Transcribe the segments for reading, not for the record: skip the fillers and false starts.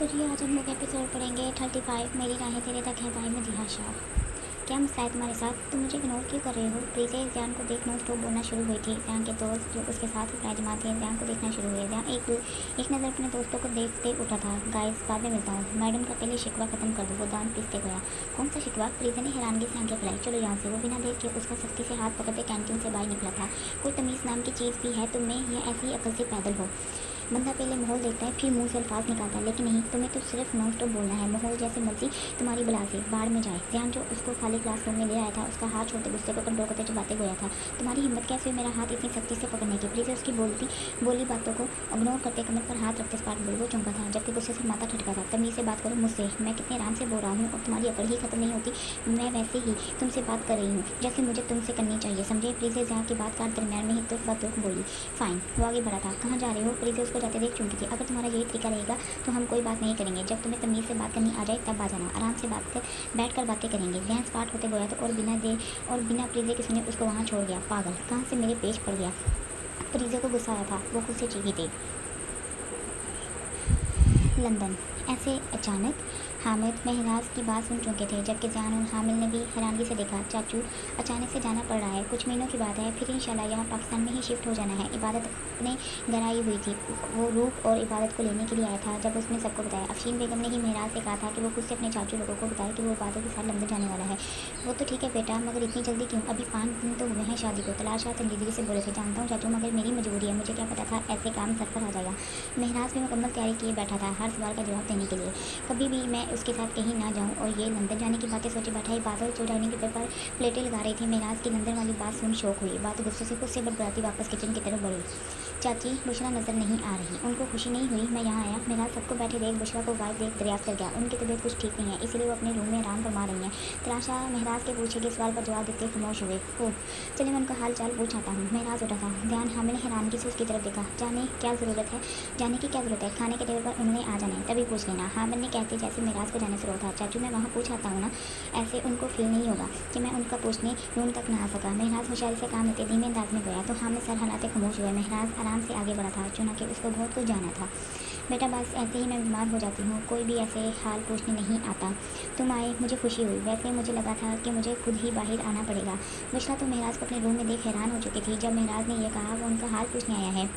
तो जी आज हम लोग एपिसोड पढ़ेंगे 35 मेरी राहें तेरे तक है बाय मदीहा शाह। क्या मसला है तुम्हारे साथ? तुम मुझे इग्नोर क्यों कर रहे हो? प्रीति ध्यान को देख नॉन स्टॉप बोलना शुरू हुई थी। ध्यान के दोस्त जो उसके साथ विराजमान थे ध्यान को देखना शुरू हुए। ध्यान एक नज़र अपने दोस्तों को देखते उठा था। गाइस बाद में मिलता हूँ। मैडम का पहले शिकवा खत्म कर दो। वो दांत पीसते गया। कौन सा शिकवा? प्रीति ने हैरानगी से आंखें फैलाई। चलो यहाँ से। वो बिना देख के उसका सख्ती से हाथ पकड़ते कैंटीन से बाहर निकला था। कोई तमीज़ नाम की चीज़ भी है तुम में या ऐसी ही अकल से पैदल हो? बंदा पहले माहौल देखता है फिर मुंह से अल्फाज निकालता है, लेकिन नहीं, तुम्हें तो सिर्फ नॉन स्टॉप बोलना है। माहौल जैसे मर्जी तुम्हारी बुला से बाहर में जाए। ध्यान जो उसको खाली क्लासरूम में ले आया था उसका हाथ छोड़ते गुस्से को कंट्रोल करते चबाते गया था। तुम्हारी हिम्मत कैसे हुई मेरा हाथ इतनी सख्ती से पकड़ने की? प्लीज़ उसकी बोली बातों को इग्नोर करते कमर पर हाथ रखते स्पार्क बोल वो चौंका था, जबकि गुस्से से माथा ठटका था। तमीज़ से बात करो मुझसे। मैं कितने आराम से बोल रहा हूँ और तुम्हारी अकड़ ही खत्म नहीं होती। मैं वैसे ही तुमसे बात कर रही हूँ जैसे मुझे तुमसे करनी चाहिए, समझे? प्लीज़ जहाँ की बात काट दरमियान में ही तुरफ बोली। फाइन। वो आगे बढ़ा था। कहाँ जा रहे हो? प्लीज़ उसको जाते देख चुकी थी। अगर तुम्हारा यही तरीका रहेगा तो हम कोई बात नहीं करेंगे। जब तुम्हें तमीज़ से बात करनी आ जाए तब आ जाना। आराम से बैठ कर बातें करेंगे। ध्यान स्पार्ट होते गया तो और बिना प्रीजे के सुने उसको वहाँ छोड़ गया। पागल, कहाँ से मेरे पेश पड़ गया? प्रीजे को गुस्सा आया था। वो खुद से चीखी थी। लंदन ऐसे अचानक? हामिद महराज की बात सुन चुके थे, जबकि जान और हामिल ने भी हैरानगी से देखा। चाचू, अचानक से जाना पड़ रहा है। कुछ महीनों की बात है, फिर इंशाल्लाह यहाँ पाकिस्तान में ही शिफ्ट हो जाना है। इबादत अपने घर आई हुई थी। वो रूप और इबादत को लेने के लिए आया था। जब उसने सबको बताया, अफशीन बेगम ने ही महराज से कहा था कि वो खुद से अपने चाचू लोगों को बताए कि वो इबादत के साथ लंदन जाने वाला है। वो तो ठीक है बेटा, मगर इतनी जल्दी क्यों? अभी 5 दिन तो हुए हैं शादी को। तलाशा संजीदगी से बोले थे। जानता हूँ चाचू, मगर मेरी मजबूरी है। मुझे क्या पता था ऐसे काम सर पर आ जाएगा। महराज भी मुकम्मल तैयारी किए बैठा था हर सवाल का जवाब देने के लिए। कभी भी मैं उसके साथ कहीं ना जाऊं और ये लंदन जाने की बातें सोचे बैठा। इबादत जो डाइनिंग टेबल पर प्लेटें लगा रही थी। महराज की लंदन वाली बात सुन शौक हुई। बात गुस्से से खुद से बड़बड़ाती वापस किचन की तरफ बढ़ी। चाची, बुशरा नजर नहीं आ रही। उनको खुशी नहीं हुई मैं यहाँ आया। महराज सबको बैठे देख बुशरा को गायब देख दरियाफ्त कर गया। उनकी तबीयत कुछ ठीक नहीं है, इसलिए वो अपने रूम में आराम फरमा रही हैं। तलाशा महराज के पूछे गए सवाल पर जवाब देते खामोश हुए। ओह, चले मैं उनका हाल चाल पूछ आता हूँ। महराज उठा था। ध्यान हामिल हैरानगी से उसकी तरफ देखा। जाने की क्या ज़रूरत है? खाने के टेबल पर उन्होंने आ जाना है, तभी पूछ लेना। हामिल ने कहते जैसे महराज को जाने से रोका। चाचू, मैं वहाँ पूछ आता हूँ ना। ऐसे उनको फील नहीं होगा कि मैं उनका पूछने रूम तक ना आ सका। महराज होशियारी से काम लेते धीमे अंदाज में गया तो हामिल सर हिलाते खामोश हुए। महराज आराम से आगे बढ़ा था, चुनाकि उसको बहुत कुछ जाना था। बेटा, बस ऐसे ही मैं बीमार हो जाती हूँ, कोई भी ऐसे हाल पूछने नहीं आता। तुम आए, मुझे खुशी हुई। वैसे मुझे लगा था कि मुझे खुद ही बाहर आना पड़ेगा। बुशरा तो महराज को अपने रूम में देख हैरान हो चुकी थी। जब महराज ने यह कहा वो उनका हाल पूछने आया है,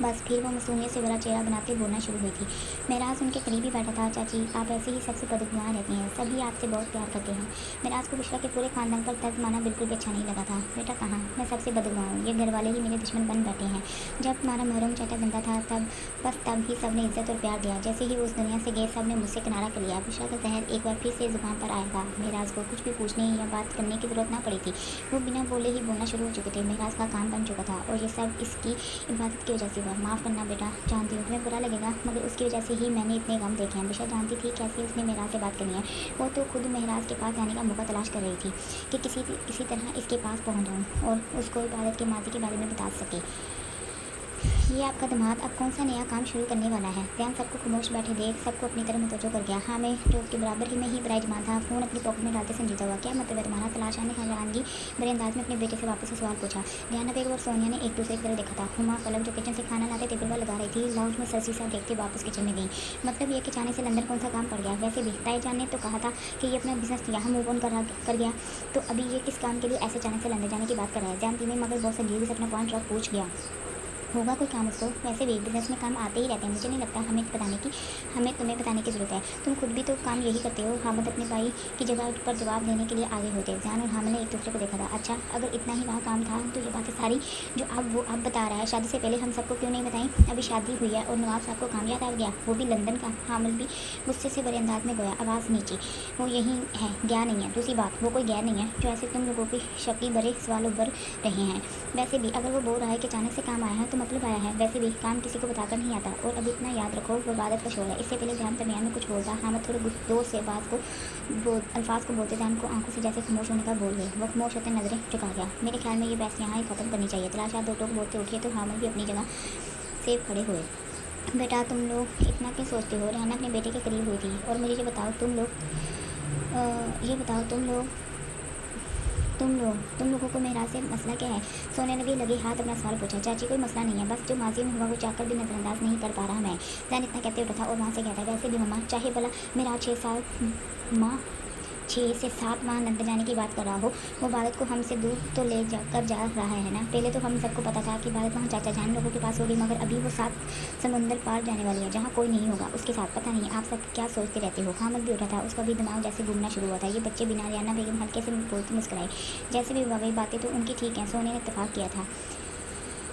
बस फिर वो मासूमियत से भरा चेहरा बनाते बोलना शुरू हुई थी। महराज उनके करीब ही बैठा था। चाची, आप ऐसे ही सबसे बदगुमान रहती हैं, सभी आपसे बहुत प्यार करते हैं। महराज को बुशरा के पूरे खानदान पर तर्क माना बिल्कुल भी अच्छा नहीं लगा था। बेटा, कहाँ मैं सबसे बदगुमान हूँ? ये घर वाले ही मेरे दुश्मन बन बैठे हैं। जब तुम्हारा मुहर्रम चाचा जिंदा था तब ही सब ने इज्जत और प्यार दिया। जैसे ही वो उस दुनिया से गए सब ने मुझसे किनारा कर लिया। बुशरा का जहर एक बार फिर से जुबान पर आया था। महराज को कुछ भी पूछने या बात करने की जरूरत ना पड़ी थी। वो बिना बोले ही बोलना शुरू हो चुके थे। महराज का काम बन चुका था और ये सब इसकी इबादत की वजह से हुआ। माफ़ करना बेटा, जानती हूँ तुम्हें बुरा लगेगा, मगर उसकी वजह से ही मैंने इतने गम देखे हैं। बुशरा जानती थी कैसे उसने महराज से बात करनी है। वो तो खुद महराज के पास जाने का मौका तलाश कर रही थी कि किसी तरह इसके पास पहुँच जाऊँ और उसको इबादत के माजी के बारे में बता सके। ये आपका दामाद अब कौन सा नया काम शुरू करने वाला है? ध्यान सबको खामोश बैठे देख सबको अपनी तरफ मुतवज्जो कर गया। हाँ, मैं जो उसके बराबर ही में ही विराजमान था, फ़ोन अपनी पॉकेट में डालते संजीदा हुआ। क्या मतलब है तुम्हारा? तलाशा ने हैरानगी भरे अंदाज में अपने बेटे से वापस से सवाल पूछा। ध्यान बेगम और सोनिया ने एक दूसरे की तरफ देखा था। हुमा पलक जो किचन से खाना लाते टेबल पर लगा रही थी, लाउंज में सरसी सा देखते वापस किचन में गई। मतलब ये कि जाने से लंदन कौन सा काम पड़ गया? वैसे भी ताई जान ने तो कहा था कि ये अपना बिजनेस यहाँ मूव ऑन कर गया, तो अभी ये किस काम के लिए ऐसे अचानक से लंदन जाने की बात कर रहा है? ध्यान धीमे मगर बहुत संजीदगी से अपना पॉइंट ऑफ पूछ गया। होगा कोई काम उसको? वैसे भी बिजनेस में काम आते ही रहते हैं। मुझे नहीं लगता हमें तुम्हें बताने की ज़रूरत है। तुम खुद भी तो काम यही करते हो। हामिद अपने भाई की जगह पर जवाब देने के लिए आगे होते। जान और हामिद ने एक दूसरे को देखा था। अच्छा, अगर इतना ही वहाँ काम था तो ये बातें सारी जो अब बता रहा है शादी से पहले हम सबको क्यों नहीं बताई? अभी शादी हुई है और नवाब साहब को काम याद आ गया, वो भी लंदन का। हामिद भी गुस्से से बड़े अंदाज में गया, आवाज़ नीचे। वो यही है, गया नहीं है। दूसरी बात, वो कोई गैर नहीं है जो ऐसे तुम लोगों की शक्की भरे सवाल उभर रहे हैं। वैसे भी अगर वो बोल रहा है कि अचानक से काम आया है तो मतलब आया है। वैसे भी काम किसी को बताकर नहीं आता। और अब इतना याद रखो, वो इबादत का शोर है। इससे पहले ध्यान दरमियान में कुछ बोलता। हामिद थोड़े जोर से अल्फाज को बोलते ध्यान को आंखों से जैसे खामोश होने का बोल गए। वो खामोश होते नजरें झुका गया। मेरे ख्याल में ये बहस यहाँ ही ख़त्म करनी चाहिए। तलाशा दो टोक बोलते उठे तो हामिद भी अपनी जगह से खड़े हुए। बेटा, तुम लोग इतना क्यों सोचते हो? रहना अपने बेटे के करीब हुई थी और मुझे ये बताओ तुम लोग तुम लोगों को मेहराज से मसला क्या है? सोने ने भी लगे हाथ अपना सवाल पूछा। चाची कोई मसला नहीं है, बस जो माजी में हुआ वो चाहकर भी नजरअंदाज नहीं कर पा रहा मैं। जैन इतना कहते उठा और वहाँ से कहता है, वैसे भी मम्मा चाहे भला मेरा 6 से 7 माह लंदन जाने की बात कर रहा हो, वो भारत को हमसे दूर तो ले जाकर जा रहा है ना। पहले तो हम सबको पता था कि भारत वहाँ चाचा जान लोगों के पास होगी, मगर अभी वो 7 समुंदर पार जाने वाली है जहाँ कोई नहीं होगा उसके साथ। पता नहीं आप सब क्या सोचते रहते हो। हामिद भी उठा था, उसका भी दिमाग जैसे घूमना शुरू हुआ था। ये बच्चे बिना रियाना बेगम हल्के से बोलती मुस्कुराई। जैसे भी वही बातें तो उनकी ठीक हैं, सोने ने इत्तेफाक किया था।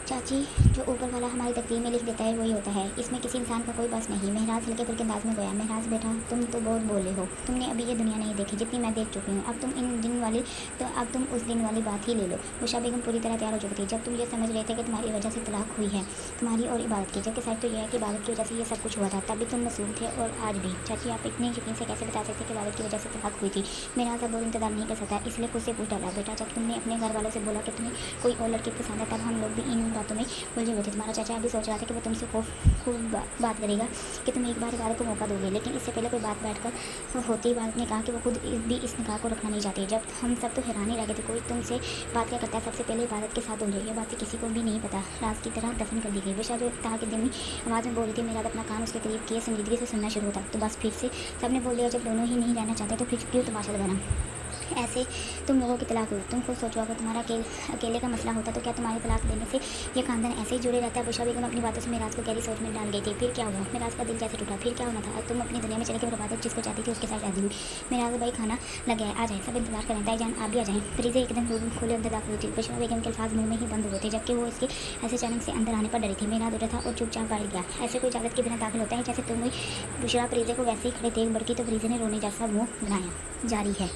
चाची, जो ऊपर वाला हमारी तकदीर में लिख देता है वही होता है, इसमें किसी इंसान का कोई बस नहीं। महराज हल्के फुल्के अंदाज में गया। महराज बेटा, तुम तो बहुत बोले हो, तुमने अभी ये दुनिया नहीं देखी जितनी मैं देख चुकी हूँ। अब तुम उस दिन वाली बात ही ले लो। बुशरा बेगम पूरी तरह तैयार हो चुकी थी जब तुम ये समझ रहे थे कि तुम्हारी वजह से तलाक हुई है, तुम्हारी और इबादत की। जबकि सच तो यह है कि इबादत की वजह से ये सब कुछ हुआ था। तभी तुम मासूम थे और आज भी। चाची, आप इतने यकीन से कैसे बता सकते कि इबादत की वजह से तलाक हुई थी? महराज अब और इंतजार नहीं कर सकता, इसलिए खुद से पूछ डाला। बेटा, जब तुमने अपने घर वालों से बोला कि तुम्हें कोई और लड़की पसंद है, तब हम लोग भी इन बातों में उलझे हुए थे। तुम्हारा चाचा अभी सोच रहा था कि वो तुमसे खूब बात करेगा कि तुम एक बार इबादत को मौका दोगे, लेकिन इससे पहले कोई बात बैठकर होती। इबादत ने कहा कि वो खुद भी इस निकाह को रखना नहीं चाहती। जब हम सब तो हैरान ही रह गए थे, कोई तुमसे बात क्या करता है सबसे पहले इबादत के साथ उलझे। ये बात किसी को भी नहीं पता, राज की तरह दफन कर दी गई। विशा जो कहा कि दिन आवाज़ में बोल रही थी, मेरा अपना कान उसके करीब किए संजीदगी से सुनना शुरू होता। तो बस फिर से सबने बोल दिया, जब दोनों ही नहीं रहना चाहते तो फिर क्यों तमाशा लगाना। ऐसे तुम लोगों की तलाक हुई। तुम खुद सोचो, अगर तुम्हारा अकेले का मसला होता तो क्या तुम्हारे तलाक देने से ये खानदान ऐसे ही जुड़े रहता है? बुशरा बेगम अपनी बातों से महराज को गहरी सोच में डाल गई थी। फिर क्या हुआ? महराज का दिल जैसे टूटा। फिर क्या होना था? तुम अपनी दुनिया में चले गए और इबादत जिसको चाहती थी उसके साथ शादी हुई। महराज भाई, खाना लग गया है, आ जाए, सब इंतजार करें। ताई जान आप भी आ जाएँ। फ्रीजे एकदम रूम खोले अंदर दाखिल हुई थी। बुशरा बेगम के अल्फाज मुँह में ही बंद हुए थे, जबकि वो इसके ऐसे अचानक से अंदर आने पर डरी थी। महराज उठा था और चुपचाप बाहर गया। ऐसे कोई इजाज़त के बिना दाखिल होता है? जैसे तुम बुशरा फ्रीजे को वैसे ही खड़े देख बढ़की तो फ्रीजे ने रोने जैसा मुँह बनाया। जारी है।